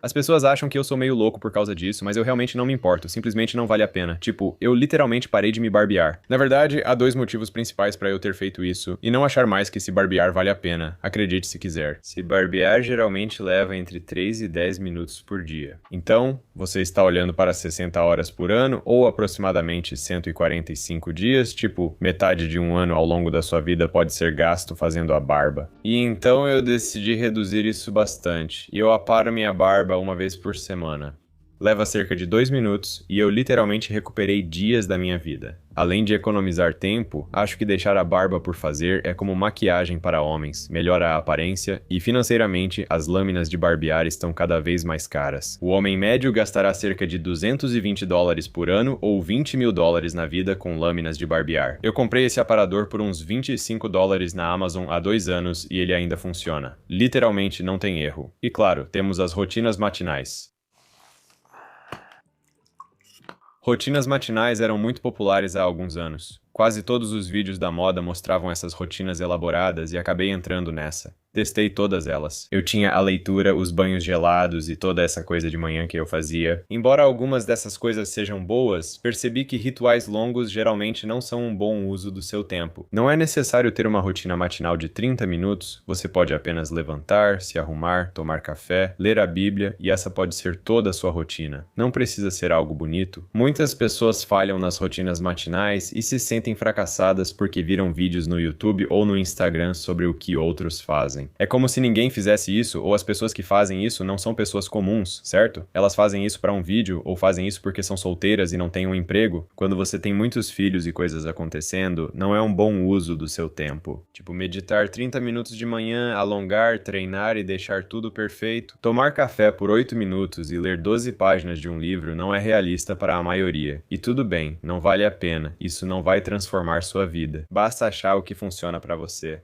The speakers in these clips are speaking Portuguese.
As pessoas acham que eu sou meio louco por causa disso, mas eu realmente não me importo, simplesmente não vale a pena. Tipo, eu literalmente parei de me barbear. Na verdade, há dois motivos principais pra eu ter feito isso e não achar mais que se barbear vale a pena, acredite se quiser. Se barbear geralmente leva entre 3 e 10 minutos por dia. Então, você está olhando para 60 horas por ano ou aproximadamente 145 dias, tipo, metade de um ano ao longo da sua vida pode ser gasto fazendo a barba. E então eu decidi reduzir isso bastante, e eu aparo minha barba uma vez por semana. Leva cerca de 2 minutos e eu literalmente recuperei dias da minha vida. Além de economizar tempo, acho que deixar a barba por fazer é como maquiagem para homens, melhora a aparência e financeiramente as lâminas de barbear estão cada vez mais caras. O homem médio gastará cerca de $220 por ano ou $20.000 na vida com lâminas de barbear. Eu comprei esse aparador por uns $25 na Amazon há 2 anos e ele ainda funciona. Literalmente não tem erro. E claro, temos as rotinas matinais. Rotinas matinais eram muito populares há alguns anos. Quase todos os vídeos da moda mostravam essas rotinas elaboradas e acabei entrando nessa. Testei todas elas. Eu tinha a leitura, os banhos gelados e toda essa coisa de manhã que eu fazia. Embora algumas dessas coisas sejam boas, percebi que rituais longos geralmente não são um bom uso do seu tempo. Não é necessário ter uma rotina matinal de 30 minutos, você pode apenas levantar, se arrumar, tomar café, ler a Bíblia e essa pode ser toda a sua rotina. Não precisa ser algo bonito. Muitas pessoas falham nas rotinas matinais e se sentem fracassadas porque viram vídeos no YouTube ou no Instagram sobre o que outros fazem. É como se ninguém fizesse isso, ou as pessoas que fazem isso não são pessoas comuns, certo? Elas fazem isso para um vídeo, ou fazem isso porque são solteiras e não têm um emprego. Quando você tem muitos filhos e coisas acontecendo, não é um bom uso do seu tempo. Tipo, meditar 30 minutos de manhã, alongar, treinar e deixar tudo perfeito. Tomar café por 8 minutos e ler 12 páginas de um livro não é realista para a maioria. E tudo bem, não vale a pena. Isso não vai transformar sua vida. Basta achar o que funciona para você.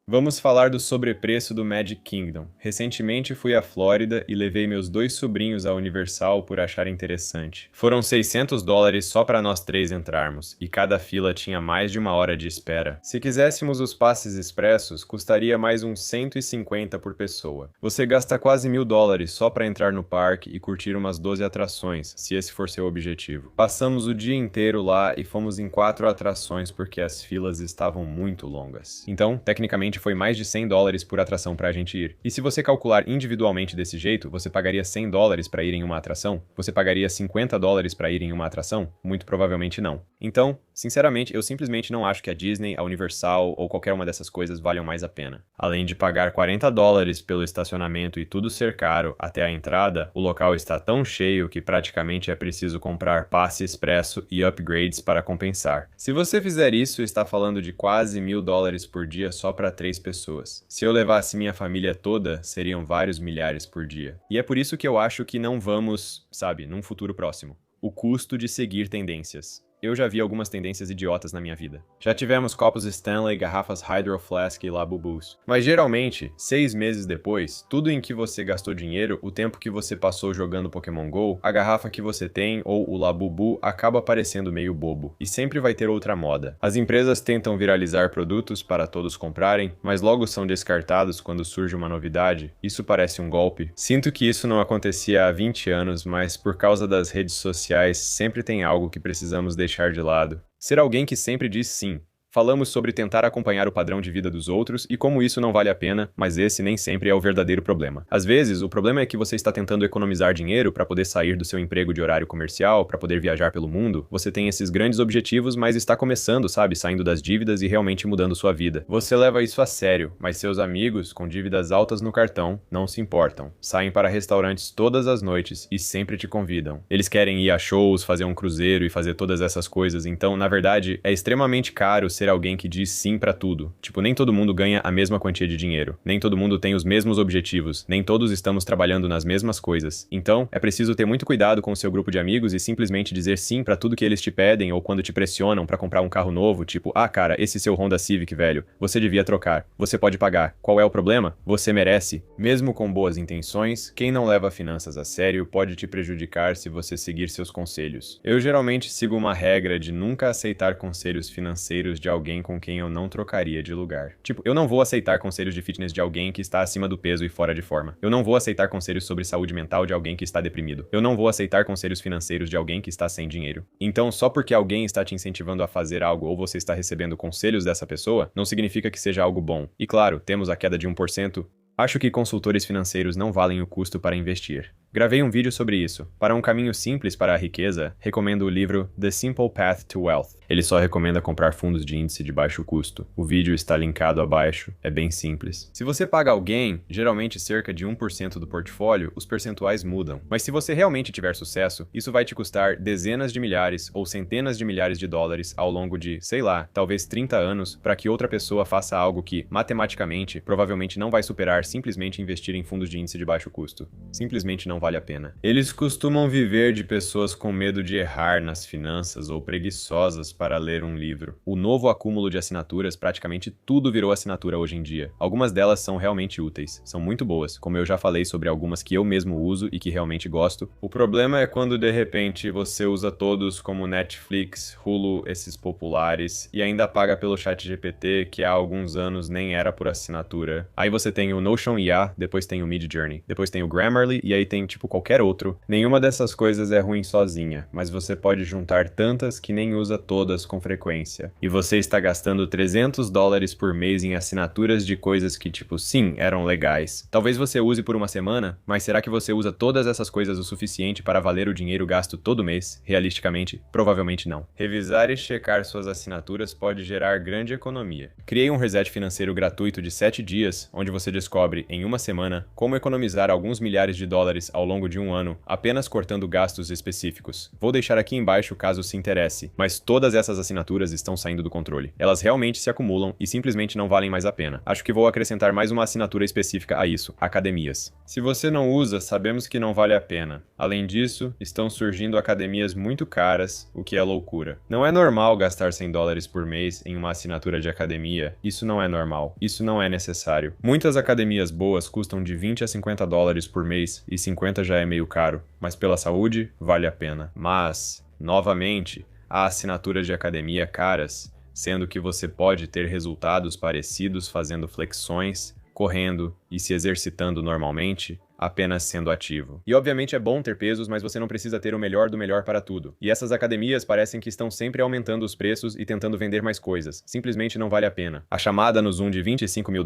Vamos falar do sobrepreço do Magic Kingdom. Recentemente fui à Flórida e levei meus 2 sobrinhos à Universal por achar interessante. Foram $600 só para nós 3 entrarmos, e cada fila tinha mais de 1 hora de espera. Se quiséssemos os passes expressos, custaria mais uns 150 por pessoa. Você gasta quase $1.000 só para entrar no parque e curtir umas 12 atrações, se esse for seu objetivo. Passamos o dia inteiro lá e fomos em 4 atrações porque as filas estavam muito longas. Então, tecnicamente, foi mais de $100 por atração pra gente ir. E se você calcular individualmente desse jeito, você pagaria $100 pra ir em uma atração? Você pagaria $50 pra ir em uma atração? Muito provavelmente não. Então, sinceramente, eu simplesmente não acho que a Disney, a Universal ou qualquer uma dessas coisas valham mais a pena. Além de pagar $40 pelo estacionamento e tudo ser caro até a entrada, o local está tão cheio que praticamente é preciso comprar passe expresso e upgrades para compensar. Se você fizer isso, está falando de quase $1.000 por dia só para 3 pessoas. Se eu levasse minha família toda, seriam vários milhares por dia. E é por isso que eu acho que não vamos, sabe, num futuro próximo. O custo de seguir tendências. Eu já vi algumas tendências idiotas na minha vida. Já tivemos copos Stanley, garrafas Hydro Flask e Labubus. Mas geralmente, 6 meses depois, tudo em que você gastou dinheiro, o tempo que você passou jogando Pokémon GO, a garrafa que você tem ou o Labubu acaba parecendo meio bobo. E sempre vai ter outra moda. As empresas tentam viralizar produtos para todos comprarem, mas logo são descartados quando surge uma novidade. Isso parece um golpe. Sinto que isso não acontecia há 20 anos, mas por causa das redes sociais, sempre tem algo que precisamos deixar de lado. Ser alguém que sempre diz sim. Falamos sobre tentar acompanhar o padrão de vida dos outros e como isso não vale a pena, mas esse nem sempre é o verdadeiro problema. Às vezes, o problema é que você está tentando economizar dinheiro para poder sair do seu emprego de horário comercial, para poder viajar pelo mundo. Você tem esses grandes objetivos, mas está começando, sabe, saindo das dívidas e realmente mudando sua vida. Você leva isso a sério, mas seus amigos, com dívidas altas no cartão, não se importam. Saem para restaurantes todas as noites e sempre te convidam. Eles querem ir a shows, fazer um cruzeiro e fazer todas essas coisas, então, na verdade, é extremamente caro ser alguém que diz sim pra tudo. Tipo, nem todo mundo ganha a mesma quantia de dinheiro. Nem todo mundo tem os mesmos objetivos. Nem todos estamos trabalhando nas mesmas coisas. Então, é preciso ter muito cuidado com o seu grupo de amigos e simplesmente dizer sim pra tudo que eles te pedem ou quando te pressionam pra comprar um carro novo, tipo, ah, cara, esse seu Honda Civic, velho, você devia trocar. Você pode pagar. Qual é o problema? Você merece. Mesmo com boas intenções, quem não leva finanças a sério pode te prejudicar se você seguir seus conselhos. Eu geralmente sigo uma regra de nunca aceitar conselhos financeiros de alguém com quem eu não trocaria de lugar. Tipo, eu não vou aceitar conselhos de fitness de alguém que está acima do peso e fora de forma. Eu não vou aceitar conselhos sobre saúde mental de alguém que está deprimido. Eu não vou aceitar conselhos financeiros de alguém que está sem dinheiro. Então, só porque alguém está te incentivando a fazer algo ou você está recebendo conselhos dessa pessoa, não significa que seja algo bom. E claro, temos a queda de 1%. Acho que consultores financeiros não valem o custo para investir. Gravei um vídeo sobre isso. Para um caminho simples para a riqueza, recomendo o livro The Simple Path to Wealth. Ele só recomenda comprar fundos de índice de baixo custo. O vídeo está linkado abaixo, é bem simples. Se você paga alguém, geralmente cerca de 1% do portfólio, os percentuais mudam. Mas se você realmente tiver sucesso, isso vai te custar dezenas de milhares ou centenas de milhares de dólares ao longo de, sei lá, talvez 30 anos, para que outra pessoa faça algo que, matematicamente, provavelmente não vai superar simplesmente investir em fundos de índice de baixo custo. Simplesmente não vale a pena. Eles costumam viver de pessoas com medo de errar nas finanças ou preguiçosas para ler um livro. O novo acúmulo de assinaturas, praticamente tudo virou assinatura hoje em dia. Algumas delas são realmente úteis, são muito boas, como eu já falei sobre algumas que eu mesmo uso e que realmente gosto. O problema é quando de repente você usa todos como Netflix, Hulu, esses populares, e ainda paga pelo ChatGPT, que há alguns anos nem era por assinatura. Aí você tem o Notion IA, depois tem o Midjourney, depois tem o Grammarly e aí tem tipo qualquer outro. Nenhuma dessas coisas é ruim sozinha, mas você pode juntar tantas que nem usa todas com frequência. E você está gastando $300 por mês em assinaturas de coisas que tipo, sim, eram legais. Talvez você use por uma semana, mas será que você usa todas essas coisas o suficiente para valer o dinheiro gasto todo mês? Realisticamente, provavelmente não. Revisar e checar suas assinaturas pode gerar grande economia. Criei um reset financeiro gratuito de 7 dias, onde você descobre, em uma semana, como economizar alguns milhares de dólares ao longo de um ano, apenas cortando gastos específicos. Vou deixar aqui embaixo caso se interesse, mas todas essas assinaturas estão saindo do controle. Elas realmente se acumulam e simplesmente não valem mais a pena. Acho que vou acrescentar mais uma assinatura específica a isso, academias. Se você não usa, sabemos que não vale a pena. Além disso, estão surgindo academias muito caras, o que é loucura. Não é normal gastar $100 por mês em uma assinatura de academia. Isso não é normal. Isso não é necessário. Muitas academias boas custam de $20 a $50 por mês e 50 já é meio caro, mas pela saúde, vale a pena. Mas, novamente, há assinaturas de academia caras, sendo que você pode ter resultados parecidos fazendo flexões, correndo e se exercitando normalmente, apenas sendo ativo. E obviamente é bom ter pesos, mas você não precisa ter o melhor do melhor para tudo. E essas academias parecem que estão sempre aumentando os preços e tentando vender mais coisas. Simplesmente não vale a pena. A chamada no Zoom de $25 mil.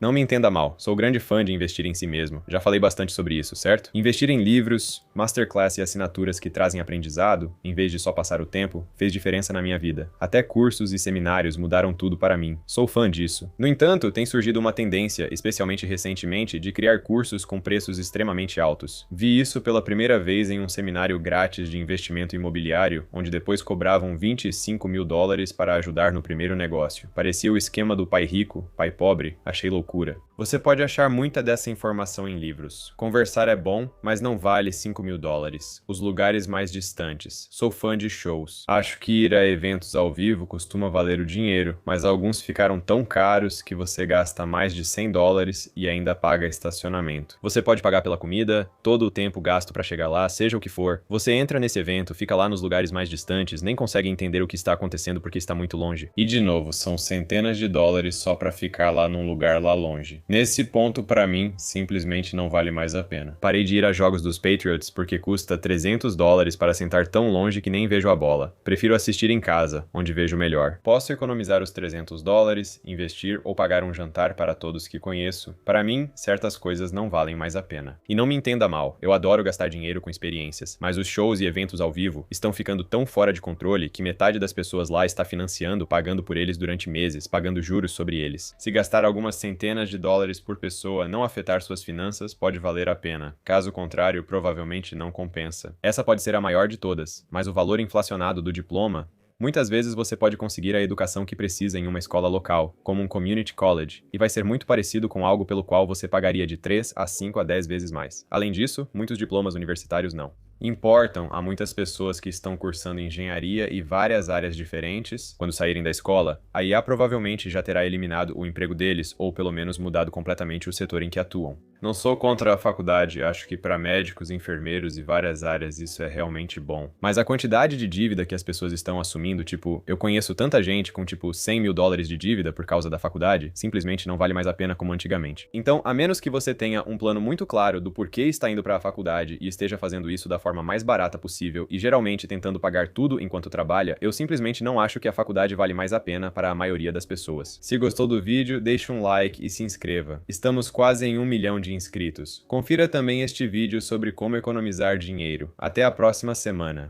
Não me entenda mal, sou grande fã de investir em si mesmo, já falei bastante sobre isso, certo? Investir em livros, masterclass e assinaturas que trazem aprendizado, em vez de só passar o tempo, fez diferença na minha vida. Até cursos e seminários mudaram tudo para mim. Sou fã disso. No entanto, tem surgido uma tendência, especialmente recentemente, de criar cursos com preços extremamente altos. Vi isso pela primeira vez em um seminário grátis de investimento imobiliário, onde depois cobravam $25 mil para ajudar no primeiro negócio. Parecia o esquema do pai rico, pai pobre, achei loucura. Você pode achar muita dessa informação em livros. Conversar é bom, mas não vale $5 mil. Os lugares mais distantes. Sou fã de shows. Acho que ir a eventos ao vivo costuma valer o dinheiro, mas alguns ficaram tão caros que você gasta mais de $100 e ainda paga estacionamento. Você pode pagar pela comida, todo o tempo gasto para chegar lá, seja o que for. Você entra nesse evento, fica lá nos lugares mais distantes, nem consegue entender o que está acontecendo porque está muito longe. E de novo, são centenas de dólares só para ficar lá num lugar lá longe. Nesse ponto, pra mim, simplesmente não vale mais a pena. Parei de ir a jogos dos Patriots porque custa $300 para sentar tão longe que nem vejo a bola. Prefiro assistir em casa, onde vejo melhor. Posso economizar os $300, investir ou pagar um jantar para todos que conheço. Para mim, certas coisas não valem mais a pena. E não me entenda mal, eu adoro gastar dinheiro com experiências, mas os shows e eventos ao vivo estão ficando tão fora de controle que metade das pessoas lá está financiando, pagando por eles durante meses, pagando juros sobre eles. Se gastar algumas centenas de dólares por pessoa não afetar suas finanças, pode valer a pena. Caso contrário, provavelmente não compensa. Essa pode ser a maior de todas, mas o valor inflacionado do diploma. Muitas vezes você pode conseguir a educação que precisa em uma escola local, como um community college, e vai ser muito parecido com algo pelo qual você pagaria de 3 a 5 a 10 vezes mais. Além disso, muitos diplomas universitários não importam a muitas pessoas que estão cursando engenharia e várias áreas diferentes. Quando saírem da escola, a IA provavelmente já terá eliminado o emprego deles ou pelo menos mudado completamente o setor em que atuam. Não sou contra a faculdade, acho que para médicos, enfermeiros e várias áreas isso é realmente bom. Mas a quantidade de dívida que as pessoas estão assumindo, tipo, eu conheço tanta gente com tipo US$ 100.000 de dívida por causa da faculdade, simplesmente não vale mais a pena como antigamente. Então, a menos que você tenha um plano muito claro do porquê está indo para a faculdade e esteja fazendo isso da forma mais barata possível e geralmente tentando pagar tudo enquanto trabalha, eu simplesmente não acho que a faculdade vale mais a pena para a maioria das pessoas. Se gostou do vídeo, deixe um like e se inscreva. Estamos quase em 1 milhão de inscritos. Confira também este vídeo sobre como economizar dinheiro. Até a próxima semana.